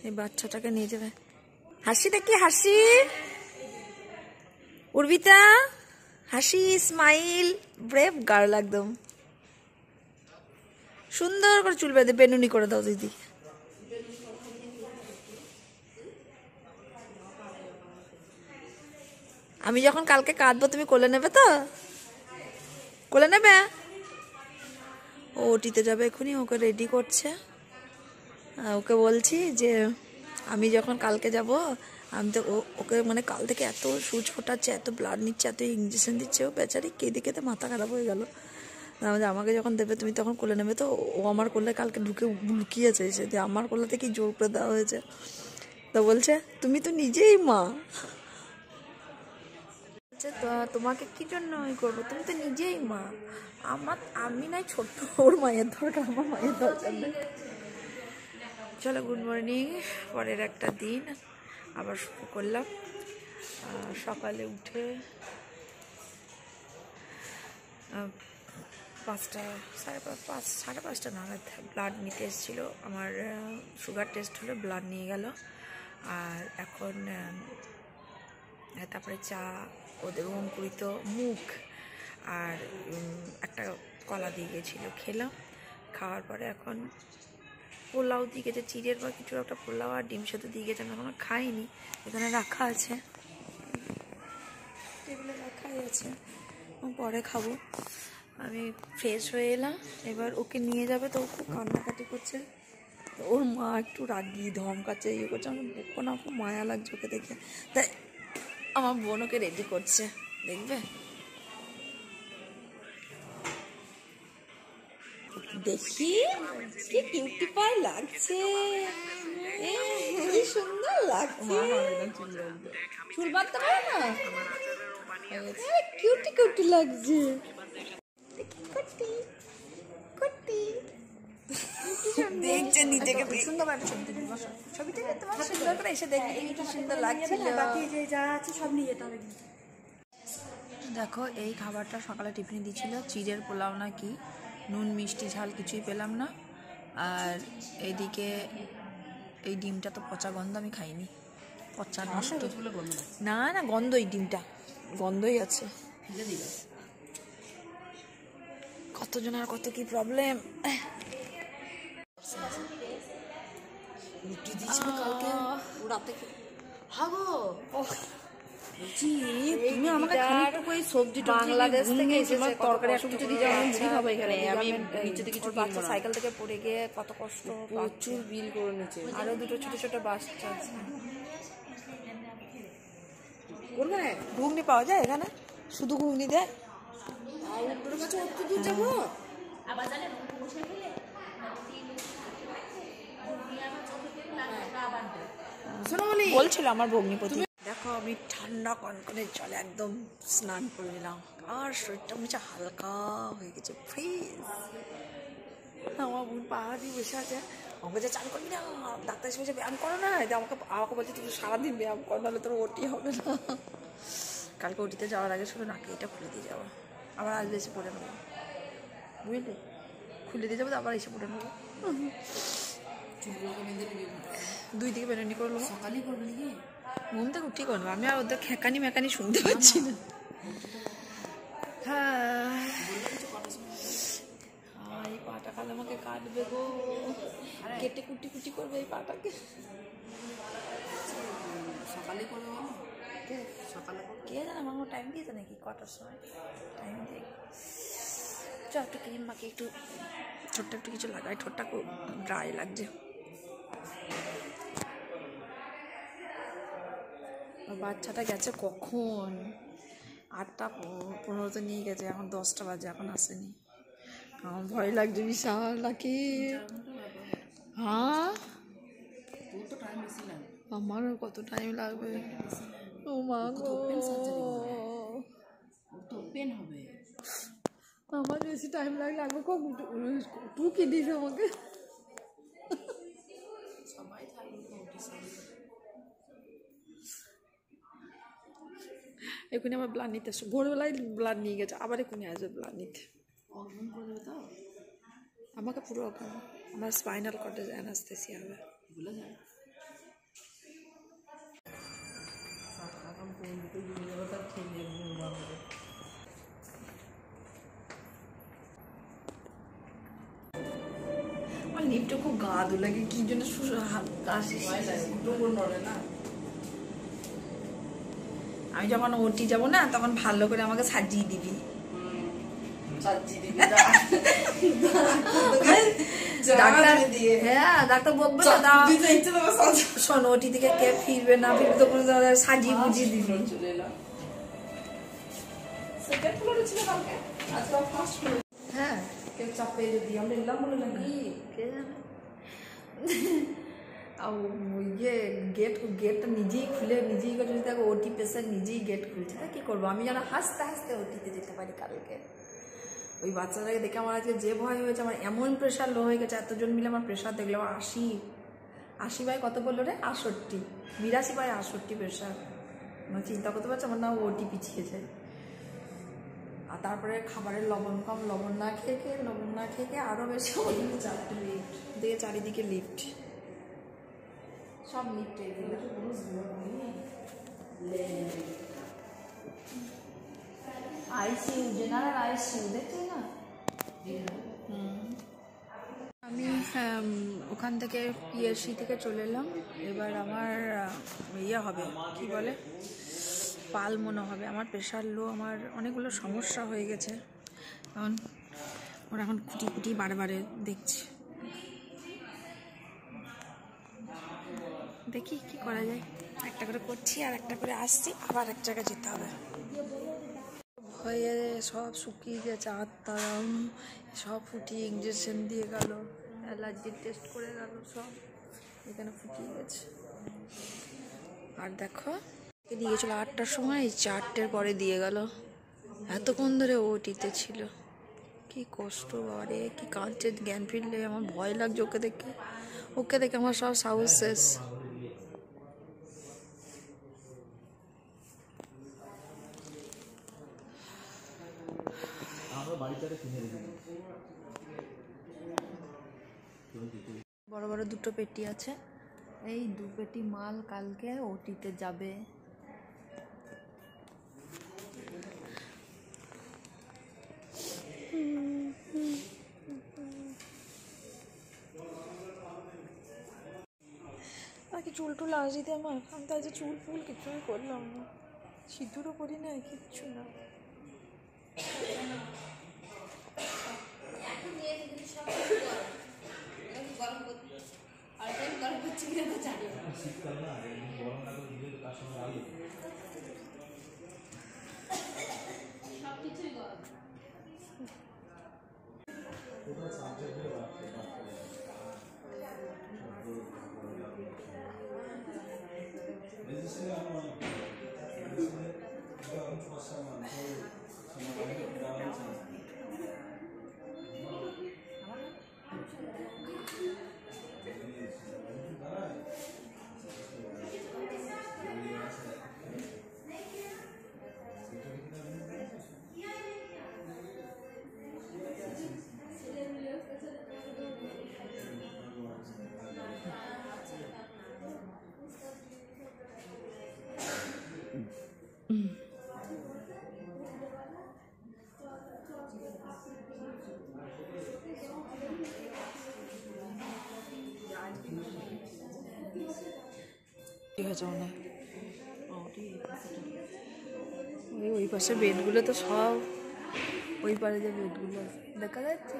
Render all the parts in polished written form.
এই বাচ্চাটাকে নিয়ে যাবে। হাসি দেখি, হাসি উর্বিতা, হাসি, স্মাইল, ব্রেভ গার্ল, একদম সুন্দর করে চুল বেঁধে বেনুনি করে দাও দিদি। আমি যখন কালকে কাঁদবো তুমি কোলে নেবে তো? কোলে নেবে? ও ওটিতে যাবে এক্ষুনি, ওকে রেডি করছে। ওকে বলছি যে আমি যখন কালকে যাব, আমি তো ওকে মানে কাল থেকে এত সুচ ফোটাচ্ছে, এত ব্লাড নিচ্ছে, এত ইঞ্জেকশন দিচ্ছে, ও বেচারি কেঁদে কেঁদে মাথা খারাপ হয়ে গেল। আমাকে যখন দেবে তুমি তখন কোলে নেবে তো? ও আমার কোলে কালকে ঢুকে লুকিয়েছে এসে, যে আমার কোলেতে কি জোর করে দেওয়া হয়েছে। তো বলছে তুমি তো নিজেই মা, তোমাকে কি জন্য ওই করবো, তুমি তো নিজেই মা। আমি নাই ছোট্ট, ওর মায়ের দরকার, আমার মায়ের দরকার নেই। চলো, গুড মর্নিং। পরের একটা দিন আবার শুরু করলাম। সকালে উঠে 5:30 নাগাদ ব্লাড নিতে এসেছিলো। আমার সুগার টেস্ট হলো, ব্লাড নিয়ে গেল। আর এখন তারপরে চা, ওদের অঙ্কুরিত মুখ আর একটা কলা দিয়ে গেছিলো, খেলাম। খাওয়ার পরে এখন পোলাও দিয়ে গেছে, চিড়ের বা কিছু একটা পোলাও আর ডিম সেদ্ধ দিয়ে গেছে। আমি এখনো খাইনি, এখানে রাখা আছে, টেবিলে রাখাই আছে, পরে খাবো। আমি ফ্রেশ হয়ে এলাম, এবার ওকে নিয়ে যাবে তো। ও খুব কান্নাকাটি করছে, ওর মা একটু রাগি, ধমকাচ্ছে, ইয়ে করছে। আমার বুকও না, খুব মায়া লাগছে ওকে দেখে। তাই আমার বোন ওকে রেডি করছে, দেখবে। দেখি কি কিউটি পাই লাগছে, কি সুন্দর লাগছে। চুল বাঁধতে পারে না, কিউটি কিউটি লাগছে। দেখছে নিজেকে সুন্দর একটা ছবি তুলি, ছবিটা তোমার সুন্দর করে এসে দেখবে কি সুন্দর লাগছে। বাকি যে যা আছে সব নিয়ে যেতে হবে। দেখো, এই খাবারটা সকালে টিফিনে দিয়েছিল, চিড়ের পোলাও না কি, নুন মিষ্টি ঝাল কিছুই পেলাম না। আর এইদিকে এই ডিমটা তো পচা গন্ধ, আমি খাইনি। পচা নষ্ট না, না গন্ধ, এই ডিমটা গন্ধই আছে। কতজন আর কত কি প্রবলেম। রুটি দিয়েছিল কালকে রাতে, হাগো তুমি আমাকে খানিকটুকু এই সবজি বাংলাদেশ থেকে এসেছে, তরকারি একটু কিছু দিয়ে যাও, আমি মুড়ি খাবো এখানে। আমি নিচে থেকে কিছু বাচ্চা সাইকেল থেকে পড়ে গিয়ে কত কষ্ট, প্রচুর বিল করে নিচ্ছে। আরো দুটো ছোট ছোট বাচ্চা আছে। ঘুগনি পাওয়া যায় এখানে? শুধু ঘুগনি দেয়? যাবো বলছিল আমার ভগ্নিপতি। দেখো, আমি ঠান্ডা কনকনে জলে একদম স্নান করে নিলাম, আর শরীরটা মনে হচ্ছে হালকা হয়ে গেছে, ফ্রিজ। আমার বোন পাহাড়ি বসে আছে, আমাকে যে চান করবি না, ডাক্তার এসে ব্যায়াম করো না, আমাকে বলছে তুমি সারাদিন ব্যায়াম করো, নাহলে তোর ওটি হবে না। কালকে ওটিতে যাওয়ার আগে শুধু নাকে এটা খুলে দিয়ে যাবো, আবার আসবে এসে পড়ে নেবো, বুঝলি? খুলে দিয়ে যাবো, আবার এসে পড়ে নেবো। দুই দিকে বেরোনি করলো, সকালই করবে নাকি? ঘুম থেকে উঠি করবো, আমি আর ওদের খেকানি মেকানি শুনতে পাচ্ছি না। হ্যাঁ, এই পাটা কাল আমাকে কাটবে গো, কেটে কুটি কুটি করবে এই পাটাকে। সকালে করবো, সকালে কে জানে, আমার টাইম দিয়েছে নাকি, কটার সময় টাইম দিয়ে। চ একটু ক্রিম মাখি, একটু ছোট্ট একটু কিছু লাগাই, ঠোঁটটা খুব ড্রাই লাগছে। বাচ্চাটা গেছে কখন? 8:15 নিয়ে গেছে, এখন 10টা বাজে, এখন আসেনি। আমার ভয় লাগছে বিশাল, নাকি? হ্যাঁ, আমারও কত টাইম লাগবে। ও মা গো, আমার বেশি টাইম লাগলে আমি টু কি দিস আমাকে। এখনই আমার ব্লাড নিতে আসছে, ভোরবেলায় ব্লাড নিয়ে গেছে, আবার এখনই আসবে ব্লাড নিতে। আমাকে পুরো আমার স্পাইনাল কর্ডে অ্যানাস্থেসিয়া হবে। আমার লিপটা খুব গাদু লাগে কি জন্য না। আমি যখন ওটি যাবো না তখন ভালো করে আমাকে সাজিয়ে দিবি। হ্যাঁ ডাক্তার বলবে শোন ওটি থেকে কে ফিরবে না ফিরবে তখন সাজিয়ে বুঝিয়ে দিবি। হ্যাঁ কেউ চাপে যদি আমরা এলাম বলে নাকি কে জানে। গেটটা নিজেই খুলে নিজেই করে যদি দেখো ওটি পেশেন্ট নিজেই গেট খুলছে তা কি করবো আমি যেন হাসতে হাসতে ওটিতে যেতে পারি কালকে। ওই বাচ্চাটাকে দেখে আমার আজকে যে ভয় হয়েছে, আমার এমন প্রেশার লো হয়ে গেছে, এতজন মিলে আমার প্রেশার দেখলো আমার 80 বাই কত বললো রে 68, 82 বাই 68 প্রেশার। আমার চিন্তা করতে পারছি আমার না ওটি পিছিয়েছে। আর তারপরে খাবারের লবণ কম, লবণ না খেয়ে আরও বেশি 4টে লিফট দিয়ে চারিদিকে লিফট, সব লিফটে আইসিইউ জেনারেল আইসিইউ দেখছি না। আমি ওখান থেকে পিএসসি থেকে চলে এলাম। এবার আমার ইয়ে হবে কি বলে পাল মনে হবে, আমার প্রেশার লো, আমার অনেকগুলো সমস্যা হয়ে গেছে। ওরা এখন খুঁটি বারে দেখছি, দেখি কি করা যায়। একটা করে করছি আর একটা করে আসছি, আবার এক জায়গায় যেতে হবে। ভয়ে সব শুকিয়ে গেছে, হাতটা সব ফুটিয়ে ইঞ্জেকশন দিয়ে গেল, অ্যালার্জির টেস্ট করে গেল, সব এখানে ফুটিয়ে গেছে। আর দেখো দিয়ে গেছিল 8টার সময়, 4টের পরে দিয়ে গেল। এতক্ষণ ধরে ওটিতে ছিল, কি কষ্ট বাবারে, কি কাঁদছে, জ্ঞান ফিরলে আমার ভয় লাগছে ওকে দেখে আমার সব সাহস শেষ। বড় বড় 2টো পেটি আছে, এই 2 পেটি মাল কালকে ওটিতে যাবে। বাকি চুল টুল আসিতে আমার, আমি তো আজ চুল ফুল কিছুই করলাম না, সিঁদুরও করি না, কিচ্ছু না। ওই পাশে বেডগুলো তো সব, ওই পারে যে বেডগুলো দেখা যাচ্ছে,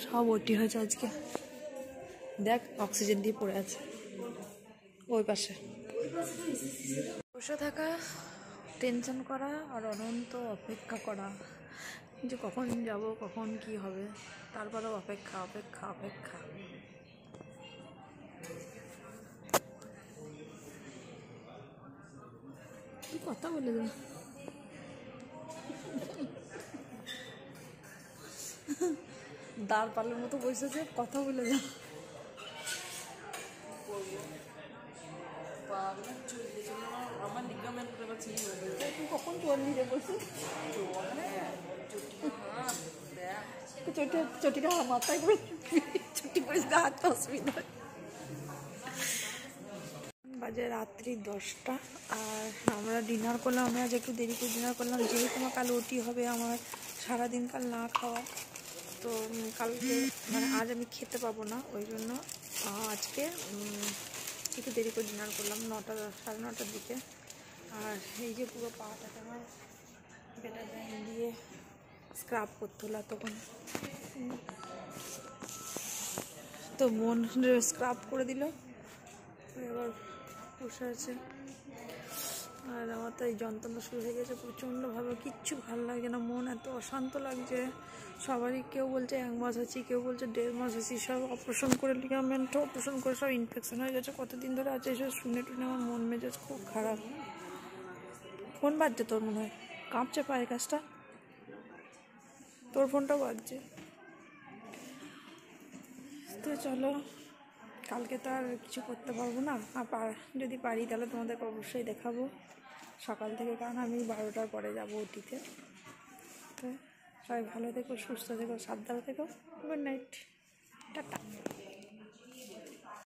সব ওটি হয়েছে আজকে। দেখ অক্সিজেন দিয়ে পড়ে আছে ওই পাশে। বসে থাকা, টেনশন করা আর অনন্ত অপেক্ষা করা যে কখন যাব, কখন কি হবে, তারপরেও অপেক্ষা। তুই কথা বলে দে, দাঁড় পালের মতো বসেছে, কথা বলে যা। তুই কখন চললি রে বসে? চটিটা মাথায় করে চটি করে হাঁটতে অসুবিধা হয়। বাজে রাত্রি 10টা আর আমরা ডিনার করলাম। আমি আজ একটু দেরি করে ডিনার করলাম, যেহেতু আমার কাল ওটি হবে, আমার সারাদিন কাল না খাওয়া, তো কালকে মানে আজ আমি খেতে পাবো না, ওই জন্য আজকে একটু দেরি করে ডিনার করলাম, 9টা 9:30টার দিকে। আর এই যে পুরো পাটাকে আমার বেটাডাইন দিয়ে স্ক্রাব করতে হলো তখন, তো বোন স্ক্রাব করে দিল, এবার বসে আছে। আর আমার তো এই যন্ত্রণা শুরু হয়ে গেছে প্রচণ্ডভাবে, কিচ্ছু ভালো লাগে না, মন এত অশান্ত লাগছে। সবারই কেউ বলছে 1 মাস আছি, কেউ বলছে 1.5 মাস আছি, সব অপারেশন করে লিগামেন্ট অপারেশন করে সব ইনফেকশন হয়ে গেছে, কতদিন ধরে আছে। এসব শুনে টুনে আমার মন মেজাজ খুব খারাপ। ফোন বাজছে তোর মনে হয়, কাঁপছে পায়ের কাজটা, তোর ফোনটাও বাজছে। তো চলো, কালকে তো আর কিছু করতে পারবো না, আর যদি পারি তাহলে তোমাদেরকে অবশ্যই দেখাবো সকাল থেকে, কারণ আমি 12টার পরে যাবো ওটিতে। তো সবাই ভালো থেকো, সুস্থ থেকো, সাবধানে থেকো, গুড নাইট, টাটা।